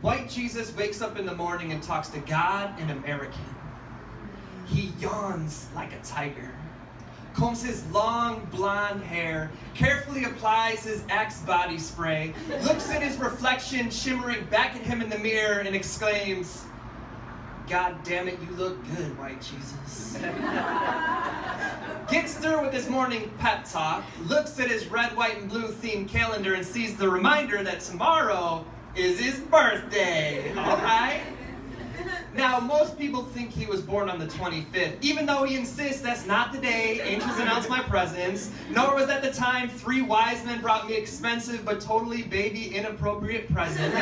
White Jesus wakes up in the morning and talks to God in American. He yawns like a tiger, combs his long blonde hair, carefully applies his Axe body spray, looks at his reflection shimmering back at him in the mirror and exclaims, "God damn it, you look good, White Jesus." Gets through with his morning pep talk, looks at his red, white, and blue themed calendar and sees the reminder that tomorrow is his birthday. All right? Now, most people think he was born on the 25th, even though he insists that's not the day angels announced my presence, nor was that the time 3 wise men brought me expensive but totally baby inappropriate presents.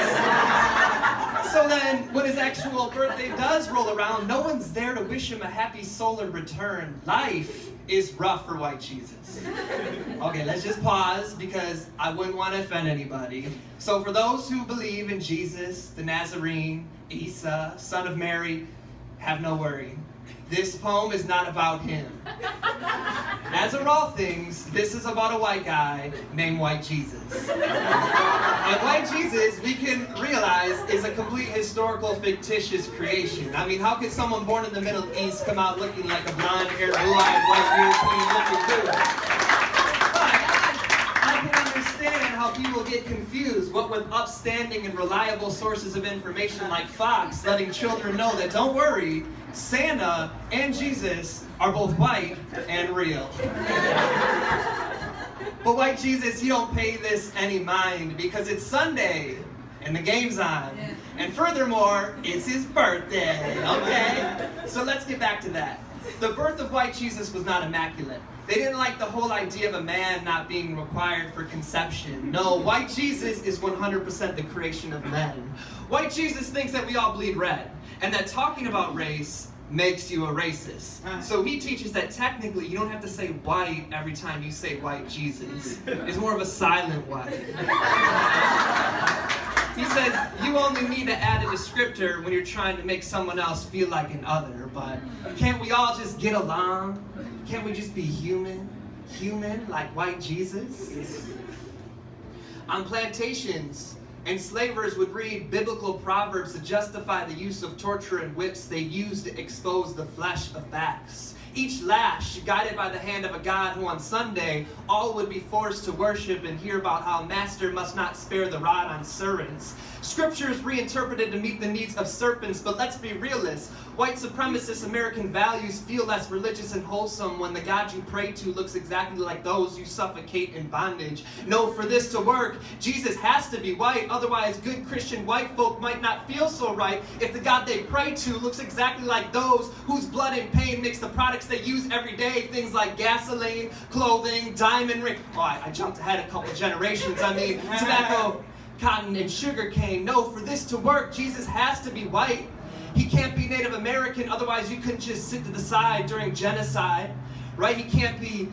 So then, when his actual birthday does roll around, no one's there to wish him a happy solar return. Life is rough for White Jesus. Okay, let's just pause because I wouldn't want to offend anybody. So for those who believe in Jesus, the Nazarene, Isa, son of Mary, have no worry. This poem is not about him. As are all things, this is about a white guy named White Jesus. And White Jesus, we can realize, is a complete historical, fictitious creation. I mean, how could someone born in the Middle East come out looking like a blonde-haired, blue-eyed, white European looking dude? I can understand how people get confused, what with upstanding and reliable sources of information like Fox letting children know that, don't worry, Santa and Jesus are both white and real. But White Jesus, you don't pay this any mind because it's Sunday and the game's on. And furthermore, it's his birthday, okay? So let's get back to that. The birth of White Jesus was not immaculate. They didn't like the whole idea of a man not being required for conception. No, White Jesus is 100% the creation of men. White Jesus thinks that we all bleed red, and that talking about race makes you a racist. So he teaches that technically you don't have to say white every time you say White Jesus. It's more of a silent white. He says you only need to add a descriptor when you're trying to make someone else feel like an other, but can't we all just get along? Can't we just be human? Human like White Jesus? On plantations, enslavers would read biblical proverbs to justify the use of torture and whips they used to expose the flesh of backs. Each lash guided by the hand of a God who on Sunday all would be forced to worship and hear about how master must not spare the rod on servants. Scriptures reinterpreted to meet the needs of serpents, but let's be realists. White supremacist American values feel less religious and wholesome when the God you pray to looks exactly like those you suffocate in bondage. No, for this to work, Jesus has to be white, otherwise good Christian white folk might not feel so right if the God they pray to looks exactly like those whose blood and pain makes the products they use every day, things like gasoline, clothing, diamond ring. Oh, I jumped ahead a couple generations. I mean, tobacco, cotton, and sugar cane. No, for this to work, Jesus has to be white. He can't be Native American, otherwise you couldn't just sit to the side during genocide, right? He can't be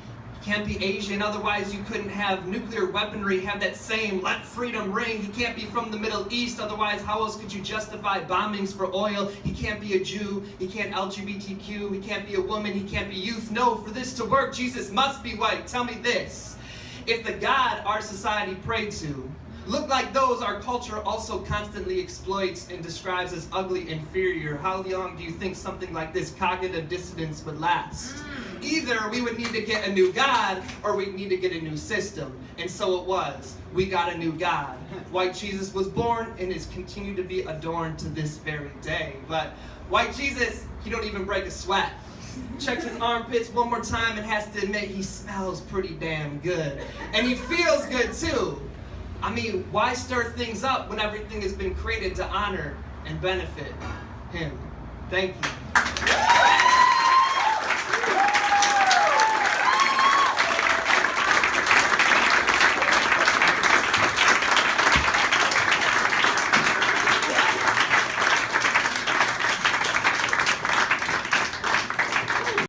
Asian, otherwise you couldn't have nuclear weaponry, have that same let freedom ring. He can't be from the Middle East, otherwise how else could you justify bombings for oil? He can't be a Jew, he can't LGBTQ, he can't be a woman, he can't be youth. No, for this to work, Jesus must be white. Tell me this, if the God our society prayed to look like those our culture also constantly exploits and describes as ugly, inferior, how long do you think something like this cognitive dissonance would last? Either we would need to get a new God or we'd need to get a new system. And so it was. We got a new God. White Jesus was born and is continued to be adorned to this very day. But White Jesus, he don't even break a sweat. Checks his armpits one more time and has to admit he smells pretty damn good. And he feels good too. I mean, why stir things up when everything has been created to honor and benefit him? Thank you.